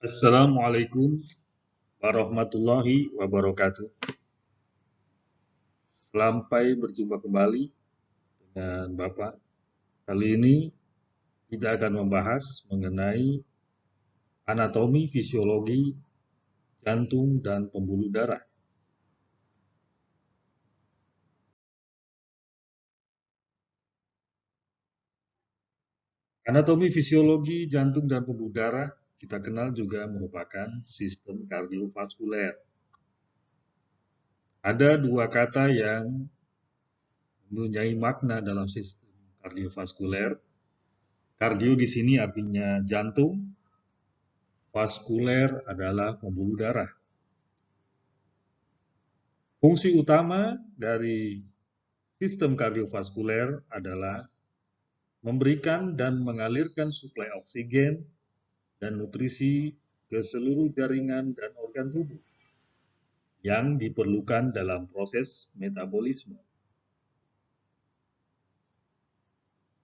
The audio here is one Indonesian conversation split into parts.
Assalamualaikum warahmatullahi wabarakatuh. Sampai berjumpa kembali dengan Bapak. Kali ini kita akan membahas mengenai anatomi fisiologi jantung dan pembuluh darah. Anatomi fisiologi jantung dan pembuluh darah kita kenal juga merupakan sistem kardiovaskuler. Ada dua kata yang mempunyai makna dalam sistem kardiovaskuler. Kardio di sini artinya jantung, vaskuler adalah pembuluh darah. Fungsi utama dari sistem kardiovaskuler adalah memberikan dan mengalirkan suplai oksigen dan nutrisi ke seluruh jaringan dan organ tubuh yang diperlukan dalam proses metabolisme.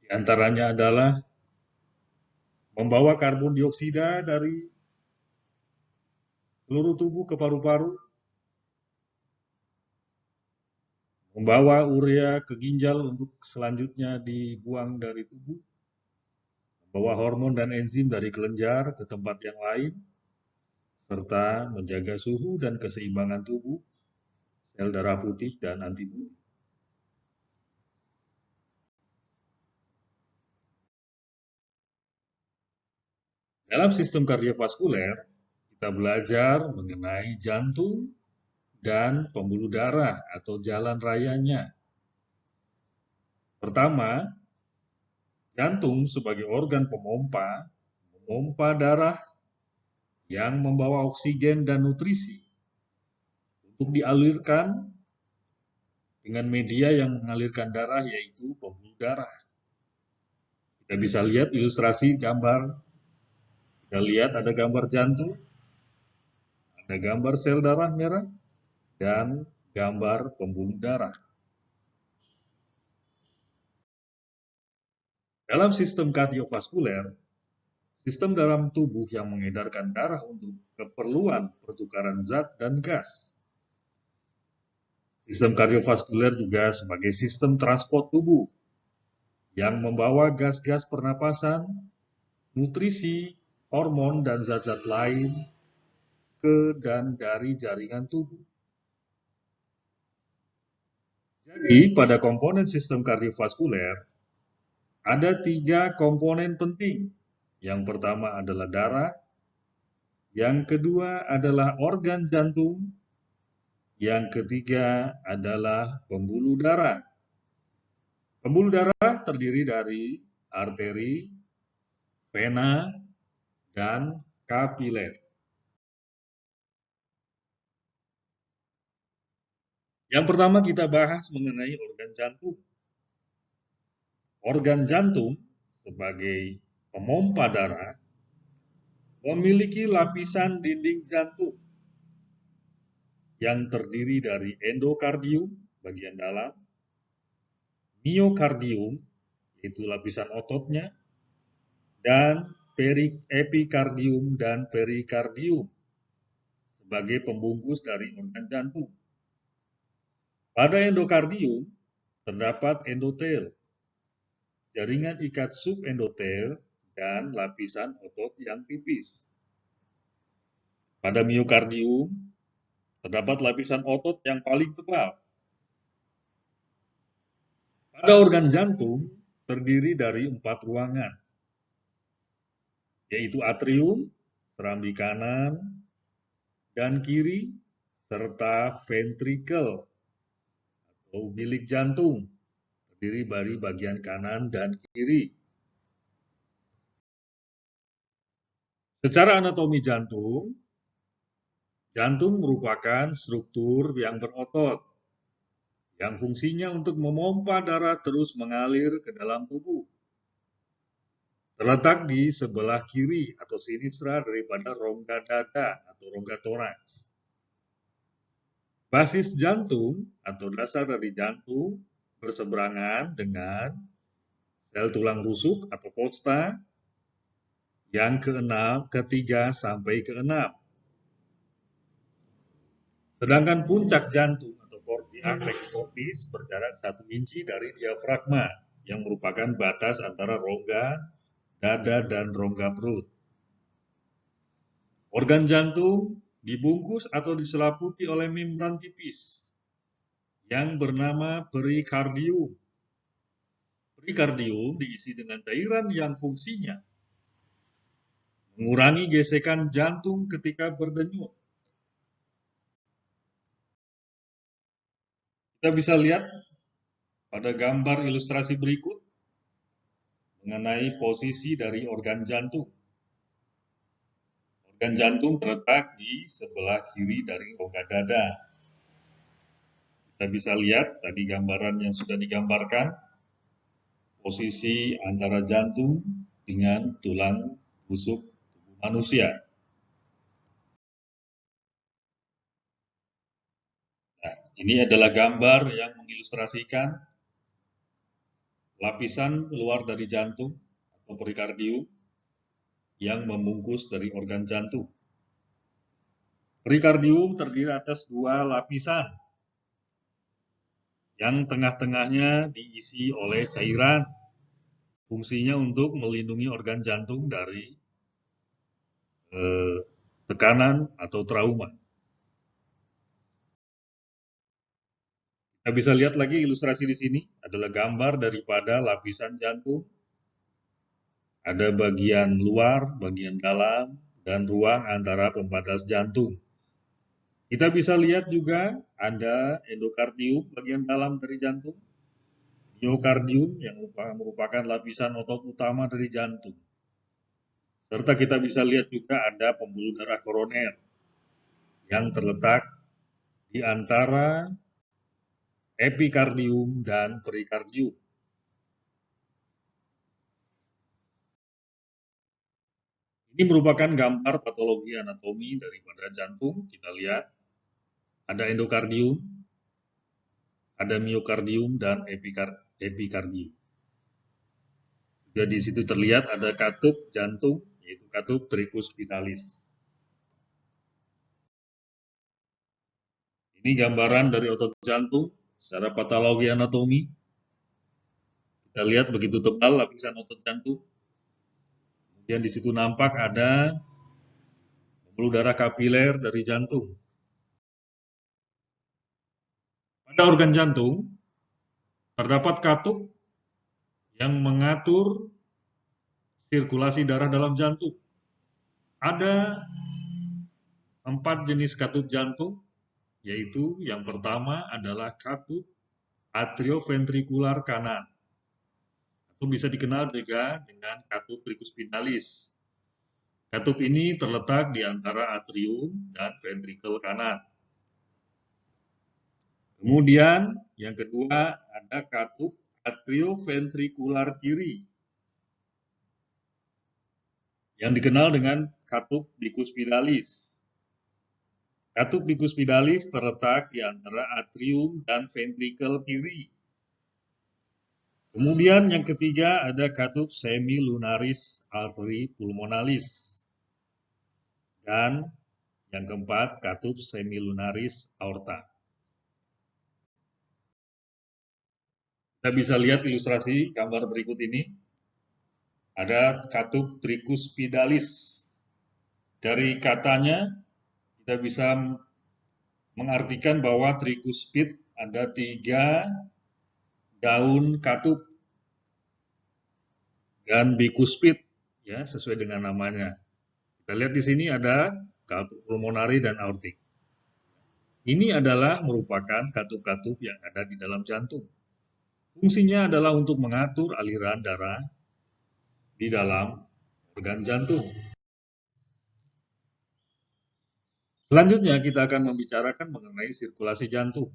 Di antaranya adalah membawa karbon dioksida dari seluruh tubuh ke paru-paru, membawa urea ke ginjal untuk selanjutnya dibuang dari tubuh, membawa hormon dan enzim dari kelenjar ke tempat yang lain, serta menjaga suhu dan keseimbangan tubuh, sel darah putih, dan antibodi. Dalam sistem kardiovaskuler, kita belajar mengenai jantung dan pembuluh darah atau jalan rayanya. Pertama, jantung sebagai organ memompa darah yang membawa oksigen dan nutrisi untuk dialirkan dengan media yang mengalirkan darah, yaitu pembuluh darah. Kita bisa lihat ilustrasi gambar. Kita lihat ada gambar jantung, ada gambar sel darah merah, dan gambar pembuluh darah. Dalam sistem kardiovaskuler, sistem dalam tubuh yang mengedarkan darah untuk keperluan pertukaran zat dan gas. Sistem kardiovaskuler juga sebagai sistem transport tubuh yang membawa gas-gas pernapasan, nutrisi, hormon, dan zat-zat lain ke dan dari jaringan tubuh. Jadi, pada komponen sistem kardiovaskuler, ada 3 komponen penting. Yang pertama adalah darah, yang kedua adalah organ jantung, yang ketiga adalah pembuluh darah. Pembuluh darah terdiri dari arteri, vena, dan kapiler. Yang pertama kita bahas mengenai organ jantung. Organ jantung sebagai pemompa darah memiliki lapisan dinding jantung yang terdiri dari endokardium bagian dalam, miokardium yaitu lapisan ototnya, dan epikardium dan perikardium sebagai pembungkus dari organ jantung. Pada endokardium terdapat endotel, jaringan ikat subendotel, dan lapisan otot yang tipis. Pada miokardium terdapat lapisan otot yang paling tebal. Pada organ jantung terdiri dari 4 ruangan, yaitu atrium, serambi kanan dan kiri, serta ventrikel atau bilik jantung, terdiri dari bagian kanan dan kiri. Secara anatomi jantung, jantung merupakan struktur yang berotot, yang fungsinya untuk memompa darah terus mengalir ke dalam tubuh. Terletak di sebelah kiri atau sinistra daripada rongga dada atau rongga toraks. Basis jantung atau dasar dari jantung berseberangan dengan sel tulang rusuk atau kosta yang ketiga sampai keenam. Sedangkan puncak jantung atau kordia plexotis berjarak 1 inci dari diafragma, yang merupakan batas antara rongga dada dan rongga perut. Organ jantung dibungkus atau diselimuti oleh membran tipis yang bernama perikardium. Perikardium diisi dengan cairan yang fungsinya mengurangi gesekan jantung ketika berdenyut. Kita bisa lihat pada gambar ilustrasi berikut mengenai posisi dari organ jantung. Organ jantung terletak di sebelah kiri dari rongga dada. Kita bisa lihat tadi gambaran yang sudah digambarkan, posisi antara jantung dengan tulang rusuk tubuh manusia. Nah, ini adalah gambar yang mengilustrasikan lapisan luar dari jantung atau perikardium yang membungkus dari organ jantung. Perikardium terdiri atas 2 lapisan, yang tengah-tengahnya diisi oleh cairan. Fungsinya untuk melindungi organ jantung dari tekanan atau trauma. Kita bisa lihat lagi ilustrasi di sini adalah gambar daripada lapisan jantung. Ada bagian luar, bagian dalam, dan ruang antara pembatas jantung. Kita bisa lihat juga ada endokardium, bagian dalam dari jantung, miokardium yang merupakan lapisan otot utama dari jantung. Serta kita bisa lihat juga ada pembuluh darah koroner yang terletak di antara epikardium dan perikardium. Ini merupakan gambar patologi anatomi daripada jantung. Kita lihat ada endokardium, ada miokardium, dan epikardium. Juga di situ terlihat ada katup jantung, yaitu katup tricus spinalis. Ini gambaran dari otot jantung secara patologi anatomi. Kita lihat begitu tebal lapisan otot jantung. Kemudian di situ nampak ada pembuluh darah kapiler dari jantung. Pada organ jantung terdapat katup yang mengatur sirkulasi darah dalam jantung. Ada 4 jenis katup jantung, yaitu yang pertama adalah katup atrioventrikular kanan, atau bisa dikenal juga dengan katup tricus spinalis. Katup ini terletak di antara atrium dan ventrikel kanan. Kemudian yang kedua ada katup atrioventrikular kiri, yang dikenal dengan katup biccuspinalis. Katup biccuspinalis terletak di antara atrium dan ventrikel kiri. Kemudian yang ketiga ada katup semilunaris artery pulmonalis. Dan yang keempat katup semilunaris aorta. Kita bisa lihat ilustrasi gambar berikut ini. Ada katup tricus spinalis. Dari katanya kita bisa mengartikan bahwa tricuspid ada 3 daun katup, dan bicuspid ya sesuai dengan namanya. Kita lihat di sini ada katup pulmonari dan aortik. Ini adalah merupakan katup-katup yang ada di dalam jantung. Fungsinya adalah untuk mengatur aliran darah di dalam organ jantung. Selanjutnya kita akan membicarakan mengenai sirkulasi jantung.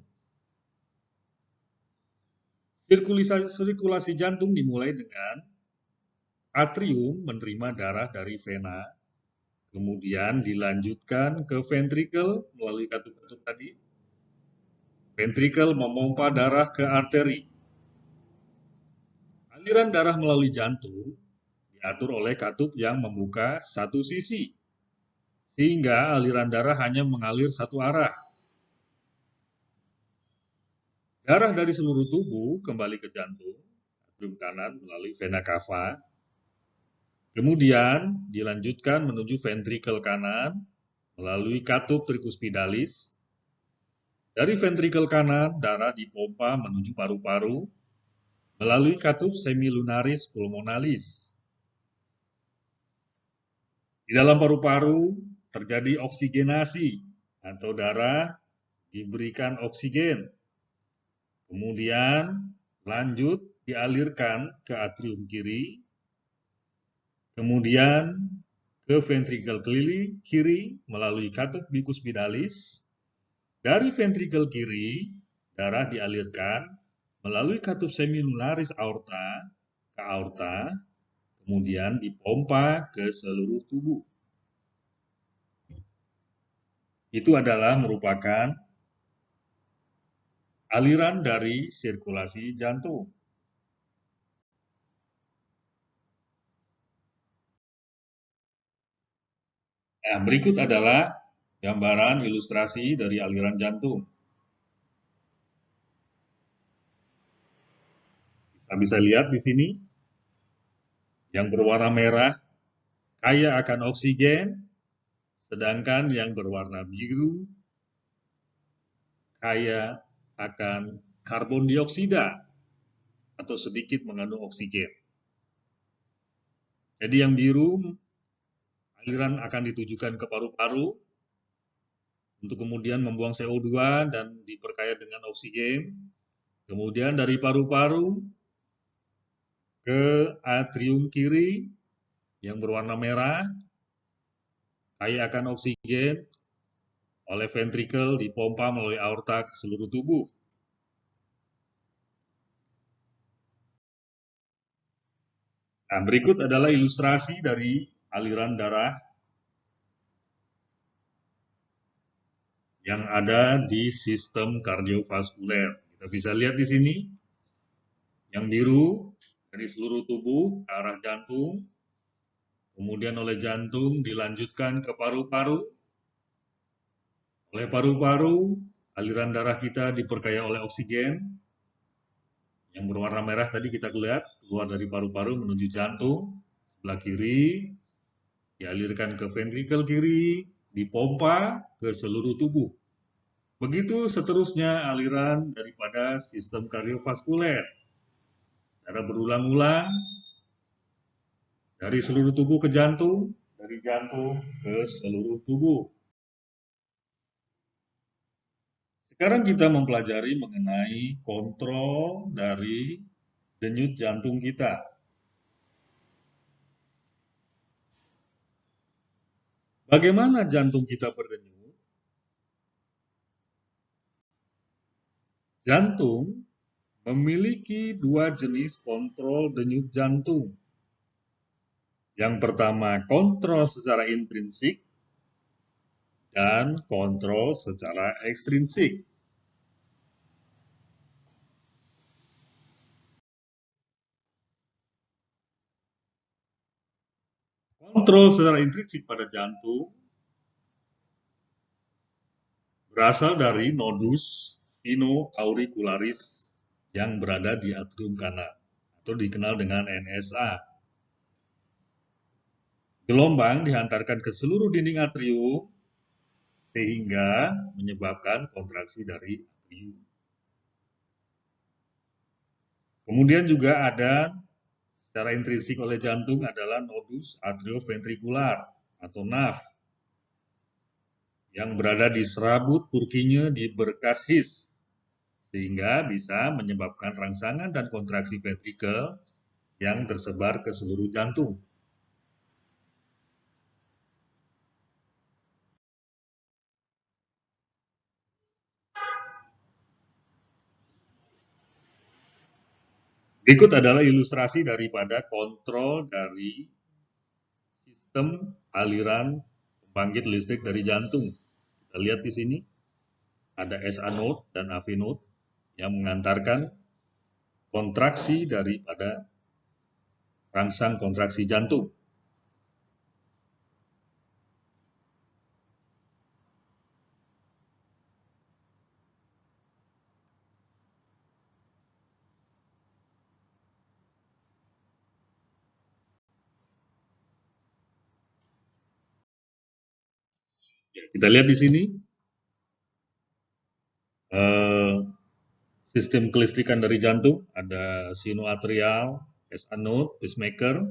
Sirkulasi jantung dimulai dengan atrium menerima darah dari vena, kemudian dilanjutkan ke ventrikel melalui katup-katup tadi. Ventrikel memompa darah ke arteri. Aliran darah melalui jantung diatur oleh katup yang membuka satu sisi, sehingga aliran darah hanya mengalir satu arah. Darah dari seluruh tubuh kembali ke jantung, atrium kanan melalui vena cava, kemudian dilanjutkan menuju ventrikel kanan melalui katup tricuspidalis. Dari ventrikel kanan, darah dipompa menuju paru-paru melalui katup semilunaris pulmonalis. Di dalam paru-paru terjadi oksigenasi atau darah diberikan oksigen. Kemudian lanjut dialirkan ke atrium kiri, kemudian ke ventrikel kiri melalui katup bicuspidalis. Dari ventrikel kiri, darah dialirkan melalui katup semilunaris aorta ke aorta, kemudian dipompa ke seluruh tubuh. Itu adalah merupakan aliran dari sirkulasi jantung. Nah, berikut adalah gambaran ilustrasi dari aliran jantung. Kita bisa lihat di sini, yang berwarna merah kaya akan oksigen, sedangkan yang berwarna biru kaya akan karbon dioksida atau sedikit mengandung oksigen. Jadi yang biru, aliran akan ditujukan ke paru-paru untuk kemudian membuang CO2 dan diperkaya dengan oksigen. Kemudian dari paru-paru ke atrium kiri yang berwarna merah, kaya akan oksigen, oleh ventrikel dipompa melalui aorta ke seluruh tubuh. Nah, berikut adalah ilustrasi dari aliran darah yang ada di sistem kardiovaskuler. Kita bisa lihat di sini, yang biru dari seluruh tubuh ke arah jantung, kemudian oleh jantung dilanjutkan ke paru-paru. Oleh paru-paru, aliran darah kita diperkaya oleh oksigen. Yang berwarna merah tadi kita lihat keluar dari paru-paru menuju jantung sebelah kiri, dialirkan ke ventrikel kiri, dipompa ke seluruh tubuh. Begitu seterusnya aliran daripada sistem kardiovaskuler. Secara berulang-ulang dari seluruh tubuh ke jantung, dari jantung ke seluruh tubuh. Sekarang kita mempelajari mengenai kontrol dari denyut jantung kita. Bagaimana jantung kita berdenyut? Jantung memiliki dua jenis kontrol denyut jantung. Yang pertama, kontrol secara intrinsik dan kontrol secara ekstrinsik. Kontrol secara intrinsik pada jantung berasal dari nodus sinoauricularis yang berada di atrium kanan atau dikenal dengan NSA. Gelombang dihantarkan ke seluruh dinding atrium sehingga menyebabkan kontraksi dari atrium. Kemudian juga ada secara intrinsik oleh jantung adalah nodus atrioventrikular atau NAV yang berada di serabut Purkinje di berkas His sehingga bisa menyebabkan rangsangan dan kontraksi ventrikel yang tersebar ke seluruh jantung. Berikut adalah ilustrasi daripada kontrol dari sistem aliran pembangkit listrik dari jantung. Kita lihat di sini ada SA node dan AV node yang mengantarkan kontraksi daripada rangsang kontraksi jantung. Ya, kita lihat di sini eh, sistem kelistrikan dari jantung, ada sinoatrial, SA node, pacemaker,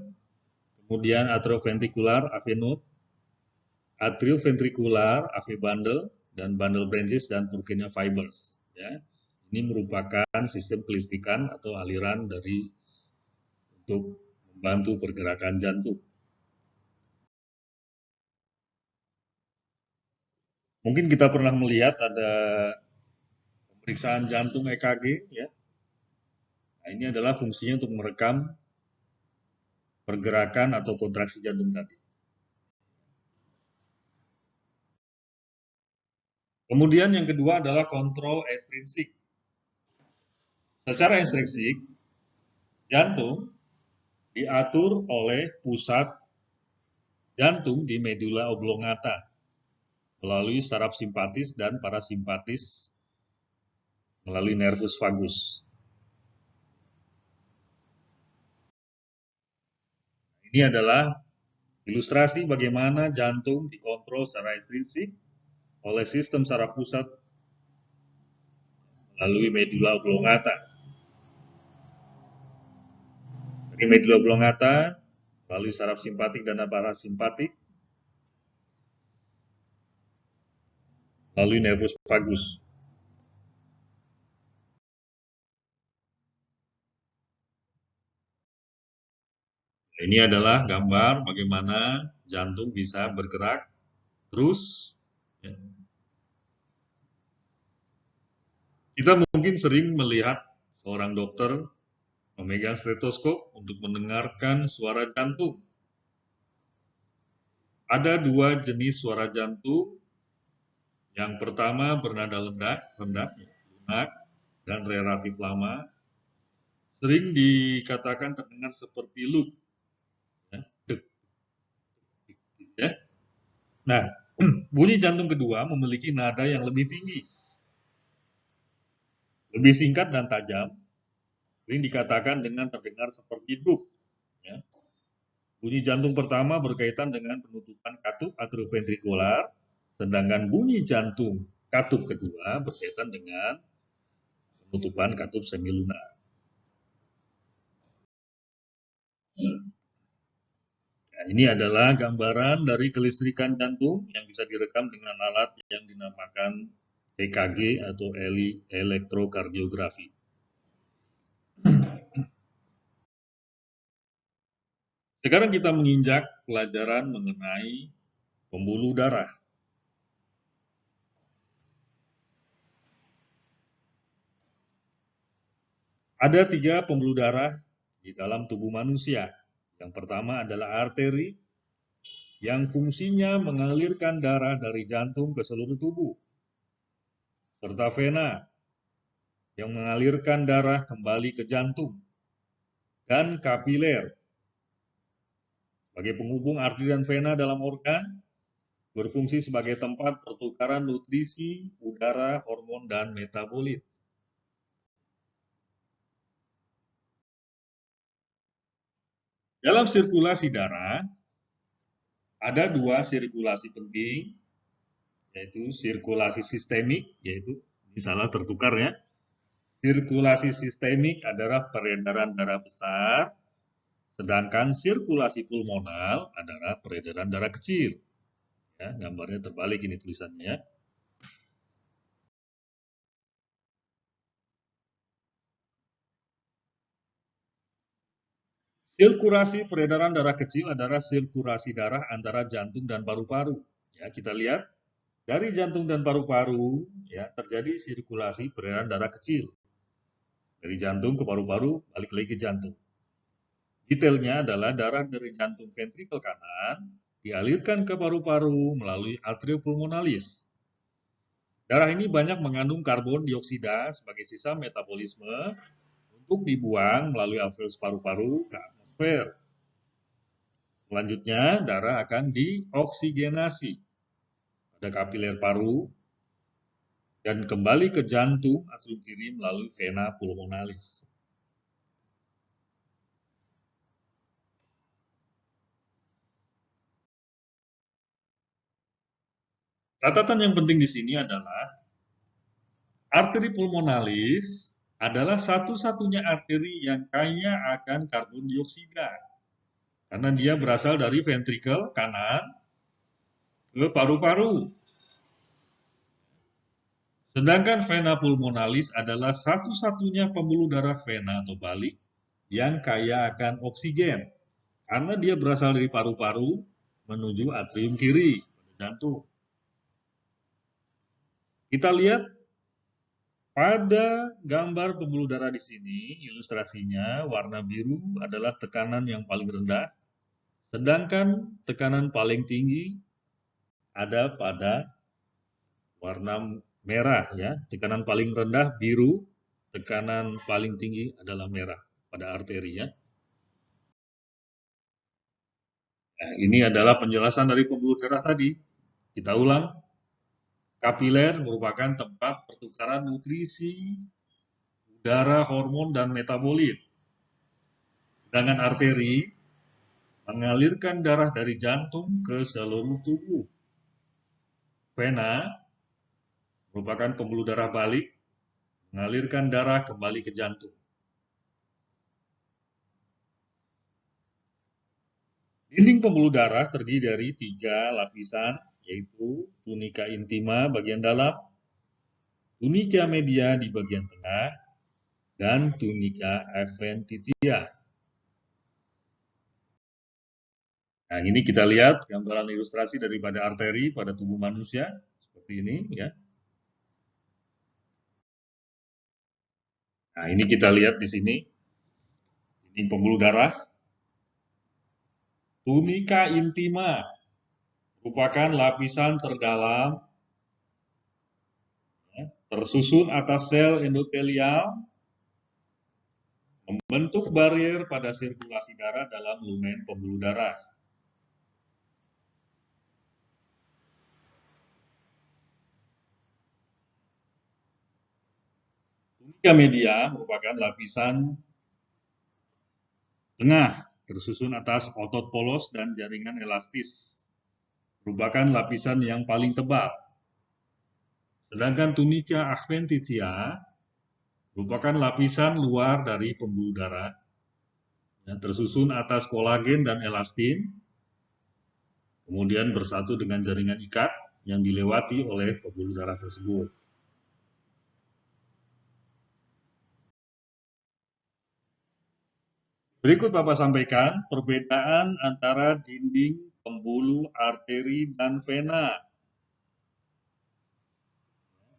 kemudian atrioventrikular, AV node, atrioventrikular, AV bundle, dan bundle branches dan Purkinje fibers. Ya. Ini merupakan sistem kelistrikan atau aliran dari untuk membantu pergerakan jantung. Mungkin kita pernah melihat ada pemeriksaan jantung EKG, ya. Nah, ini adalah fungsinya untuk merekam pergerakan atau kontraksi jantung tadi. Kemudian yang kedua adalah kontrol ekstrinsik. Secara ekstrinsik, jantung diatur oleh pusat jantung di medula oblongata melalui saraf simpatis dan parasimpatis melalui nervus vagus. Ini adalah ilustrasi bagaimana jantung dikontrol secara ekstrinsik oleh sistem saraf pusat melalui medula oblongata. Dari medula oblongata melalui saraf simpatik dan parasimpatik melalui nervus vagus. Ini adalah gambar bagaimana jantung bisa bergerak terus. Kita mungkin sering melihat seorang dokter memegang stetoskop untuk mendengarkan suara jantung. Ada dua jenis suara jantung. Yang pertama bernada rendah, lunak, dan relatif lama. Sering dikatakan terdengar seperti loop. Ya. Nah, bunyi jantung kedua memiliki nada yang lebih tinggi, lebih singkat dan tajam. Sering dikatakan dengan terdengar seperti loop. Ya. Bunyi jantung pertama berkaitan dengan penutupan katup atrioventrikular, sedangkan bunyi jantung katup kedua berkaitan dengan penutupan katup semilunar. Nah, ini adalah gambaran dari kelistrikan jantung yang bisa direkam dengan alat yang dinamakan EKG atau elektrokardiografi. Sekarang kita menginjak pelajaran mengenai pembuluh darah. Ada 3 pembuluh darah di dalam tubuh manusia. Yang pertama adalah arteri, yang fungsinya mengalirkan darah dari jantung ke seluruh tubuh, serta vena, yang mengalirkan darah kembali ke jantung, dan kapiler, sebagai penghubung arteri dan vena dalam organ, berfungsi sebagai tempat pertukaran nutrisi, udara, hormon, dan metabolit. Dalam sirkulasi darah, ada 2 sirkulasi penting, yaitu sirkulasi sistemik, yaitu ini salah tertukar ya. Sirkulasi sistemik adalah peredaran darah besar, sedangkan sirkulasi pulmonal adalah peredaran darah kecil. Ya, gambarnya terbalik ini tulisannya. Sirkulasi peredaran darah kecil adalah sirkulasi darah antara jantung dan paru-paru. Ya, kita lihat dari jantung dan paru-paru ya terjadi sirkulasi peredaran darah kecil. Dari jantung ke paru-paru, balik lagi ke jantung. Detailnya adalah darah dari jantung ventrikel kanan dialirkan ke paru-paru melalui arteria pulmonalis. Darah ini banyak mengandung karbon dioksida sebagai sisa metabolisme untuk dibuang melalui alveolus paru-paru ke atmosfer. Selanjutnya, darah akan dioksigenasi pada kapiler paru dan kembali ke jantung atrium kiri melalui vena pulmonalis. Catatan yang penting di sini adalah arteri pulmonalis adalah satu-satunya arteri yang kaya akan karbon dioksida karena dia berasal dari ventrikel kanan ke paru-paru. Sedangkan vena pulmonalis adalah satu-satunya pembuluh darah vena atau balik yang kaya akan oksigen karena dia berasal dari paru-paru menuju atrium kiri pada jantung. Kita lihat pada gambar pembuluh darah di sini, ilustrasinya warna biru adalah tekanan yang paling rendah, sedangkan tekanan paling tinggi ada pada warna merah ya. Tekanan paling rendah biru, tekanan paling tinggi adalah merah pada arteri ya. Nah, ini adalah penjelasan dari pembuluh darah tadi. Kita ulang. Kapiler merupakan tempat pertukaran nutrisi, udara, hormon, dan metabolit. Sedangkan arteri mengalirkan darah dari jantung ke seluruh tubuh. Vena merupakan pembuluh darah balik, mengalirkan darah kembali ke jantung. Dinding pembuluh darah terdiri dari 3 lapisan, yaitu tunika intima bagian dalam, tunika media di bagian tengah, dan tunika adventitia. Nah, ini kita lihat gambaran ilustrasi daripada arteri pada tubuh manusia seperti ini ya. Nah, ini kita lihat di sini. Ini pembuluh darah. Tunika intima merupakan lapisan terdalam ya, tersusun atas sel endotelial membentuk barier pada sirkulasi darah dalam lumen pembuluh darah. Tunika media merupakan lapisan tengah tersusun atas otot polos dan jaringan elastis. Merupakan lapisan yang paling tebal. Sedangkan tunika adventitia merupakan lapisan luar dari pembuluh darah yang tersusun atas kolagen dan elastin, kemudian bersatu dengan jaringan ikat yang dilewati oleh pembuluh darah tersebut. Berikut Bapak sampaikan perbedaan antara dinding pembuluh arteri dan vena.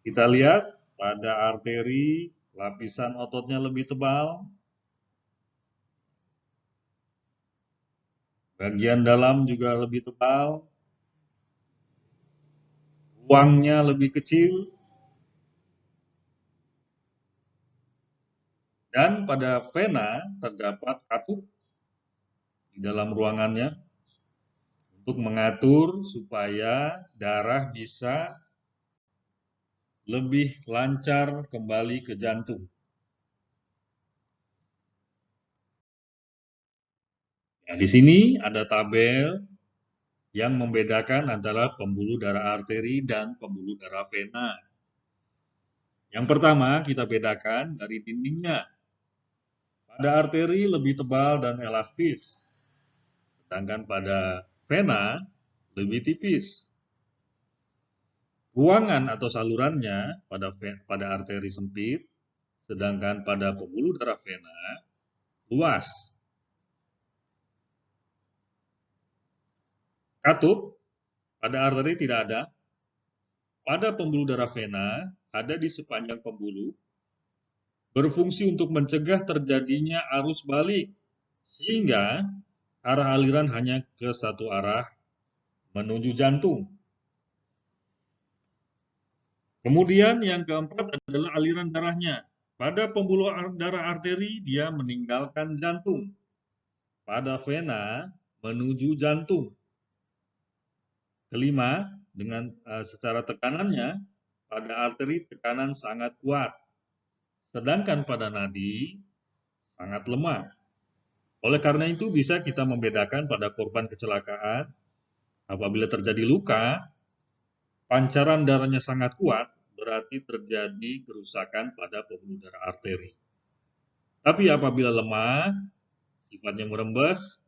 Kita lihat pada arteri lapisan ototnya lebih tebal, bagian dalam juga lebih tebal, ruangnya lebih kecil, dan pada vena terdapat katup di dalam ruangannya untuk mengatur supaya darah bisa lebih lancar kembali ke jantung. Nah, di sini ada tabel yang membedakan antara pembuluh darah arteri dan pembuluh darah vena. Yang pertama, kita bedakan dari dindingnya. Pada arteri lebih tebal dan elastis, sedangkan pada vena lebih tipis. Ruangan atau salurannya pada arteri sempit, sedangkan pada pembuluh darah vena luas. Katup pada arteri tidak ada. Pada pembuluh darah vena ada di sepanjang pembuluh, berfungsi untuk mencegah terjadinya arus balik, sehingga arah aliran hanya ke satu arah menuju jantung. Kemudian yang keempat adalah aliran darahnya. Pada pembuluh darah arteri dia meninggalkan jantung. Pada vena menuju jantung. Kelima, dengan secara tekanannya pada arteri tekanan sangat kuat, sedangkan pada nadi sangat lemah. Oleh karena itu bisa kita membedakan pada korban kecelakaan apabila terjadi luka, pancaran darahnya sangat kuat, berarti terjadi kerusakan pada pembuluh darah arteri. Tapi apabila lemah, sifatnya merembes,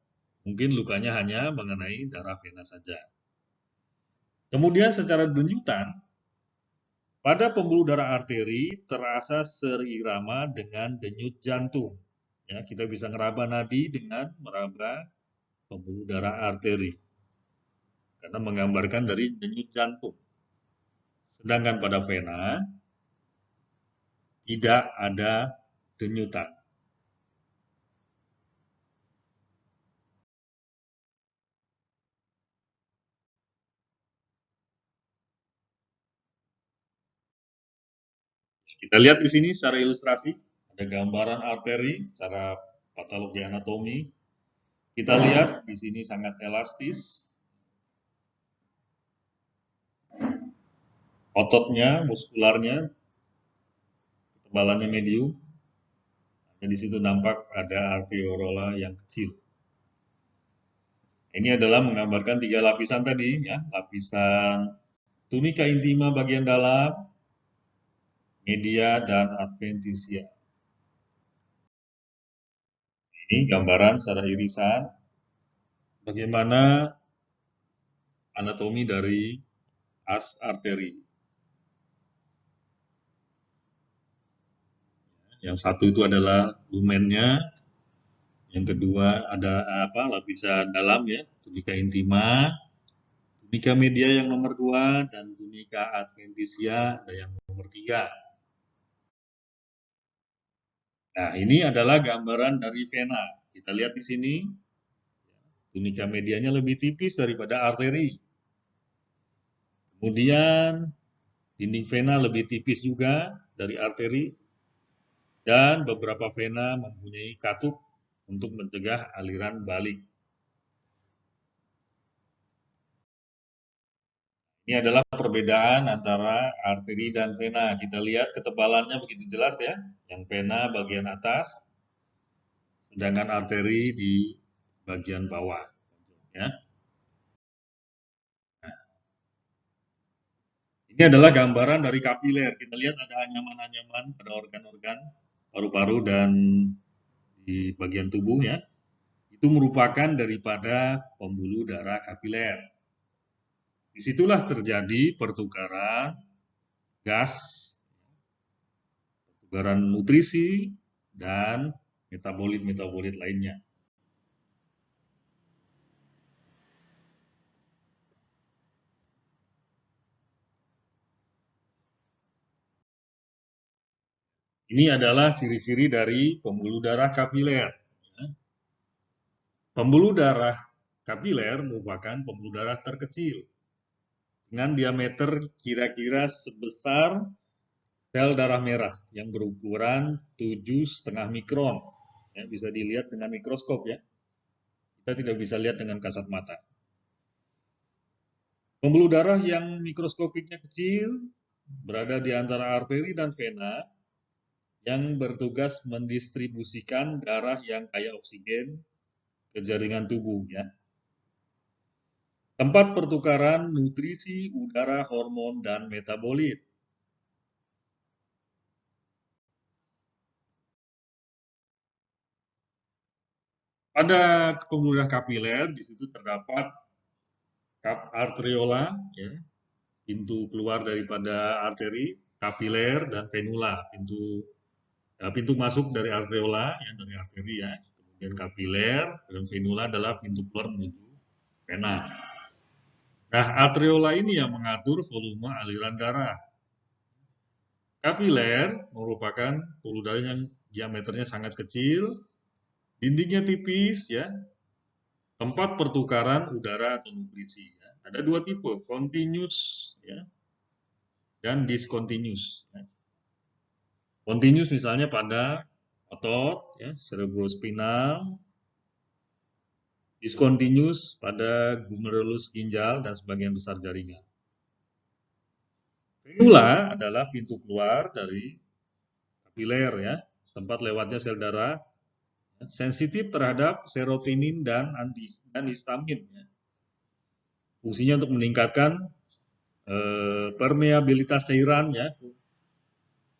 mungkin lukanya hanya mengenai darah vena saja. Kemudian secara denyutan, pada pembuluh darah arteri terasa seirama dengan denyut jantung. Ya, kita bisa ngeraba nadi dengan meraba pembuluh darah arteri karena menggambarkan dari denyut jantung. Sedangkan pada vena tidak ada denyutan. Kita lihat di sini secara ilustrasi ada gambaran arteri secara patologi anatomi. Kita lihat di sini sangat elastis, ototnya, muskularnya, ketebalannya medium. Dan di situ nampak ada arteriola yang kecil. Ini adalah menggambarkan 3 lapisan tadi, ya, lapisan tunica intima bagian dalam, media, dan adventitia. Ini gambaran secara irisan bagaimana anatomi dari as arteri. Yang satu itu adalah lumennya, yang kedua ada lapisan dalam ya, tunica intima, tunica media yang nomor 2, dan tunica adventitia ada yang nomor 3. Nah, ini adalah gambaran dari vena. Kita lihat di sini, tunica medianya lebih tipis daripada arteri. Kemudian dinding vena lebih tipis juga dari arteri, dan beberapa vena mempunyai katup untuk mencegah aliran balik. Ini adalah perbedaan antara arteri dan vena. Kita lihat ketebalannya begitu jelas ya. Yang vena bagian atas, sedangkan arteri di bagian bawah. Ya. Nah, ini adalah gambaran dari kapiler. Kita lihat ada anyaman-anyaman pada organ-organ paru-paru dan di bagian tubuh ya. Itu merupakan daripada pembuluh darah kapiler. Disitulah terjadi pertukaran gas, pertukaran nutrisi, dan metabolit-metabolit lainnya. Ini adalah ciri-ciri dari pembuluh darah kapiler. Pembuluh darah kapiler merupakan pembuluh darah terkecil dengan diameter kira-kira sebesar sel darah merah yang berukuran 7,5 mikron. Ya, bisa dilihat dengan mikroskop ya. Kita tidak bisa lihat dengan kasat mata. Pembuluh darah yang mikroskopiknya kecil berada di antara arteri dan vena yang bertugas mendistribusikan darah yang kaya oksigen ke jaringan tubuh ya. Tempat pertukaran nutrisi, udara, hormon, dan metabolit. Pada pembuluh darah kapiler di situ terdapat arteriola ya, pintu keluar daripada arteri, kapiler, dan venula, pintu masuk dari arteriola yang dari arteri ya. Kemudian kapiler dan venula adalah pintu keluar menuju vena. Nah, arteriola ini yang mengatur volume aliran darah. Kapiler merupakan pembuluh darah yang diameternya sangat kecil, dindingnya tipis ya, tempat pertukaran udara atau nutrisi ya. Ada 2 tipe, continuous ya, dan discontinuous ya. Continuous misalnya pada otot ya, cerebrospinal, discontinuous pada glomerulus ginjal dan sebagian besar jaringan. Venula adalah pintu keluar dari kapiler ya, tempat lewatnya sel darah, sensitif terhadap serotonin dan histamin. Ya. Fungsinya untuk meningkatkan permeabilitas cairan ya,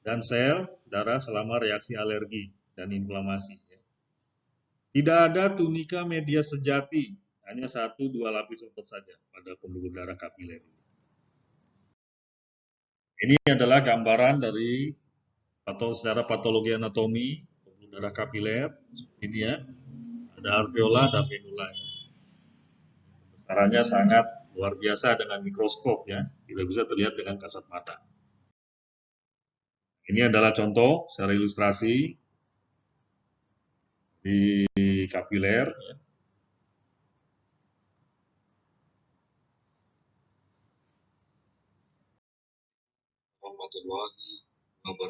dan sel darah selama reaksi alergi dan inflamasi. Ya. Tidak ada tunika media sejati, hanya 1-2 lapis otot saja pada pembuluh darah kapiler. Ini adalah gambaran dari secara patologi anatomi pembuluh darah kapiler. Ini ya, ada alveola, ada venula. Ya. Besarannya sangat luar biasa dengan mikroskop ya, tidak bisa terlihat dengan kasat mata. Ini adalah contoh secara ilustrasi di kapiler. Ya.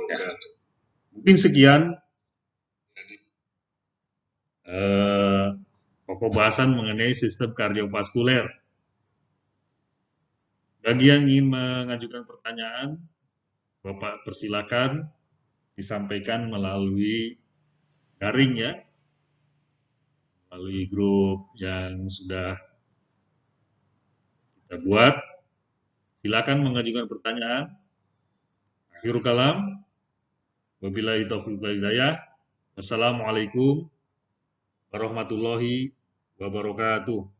Ya. Mungkin sekian pokok bahasan mengenai sistem kardiovaskuler. Bagi yang ingin mengajukan pertanyaan, Bapak persilakan disampaikan melalui daring ya, melalui grup yang sudah kita buat. Silakan mengajukan pertanyaan. Akhirul kalam. Wabillahi taufiq wal hidayah. Wassalamualaikum warahmatullahi wabarakatuh.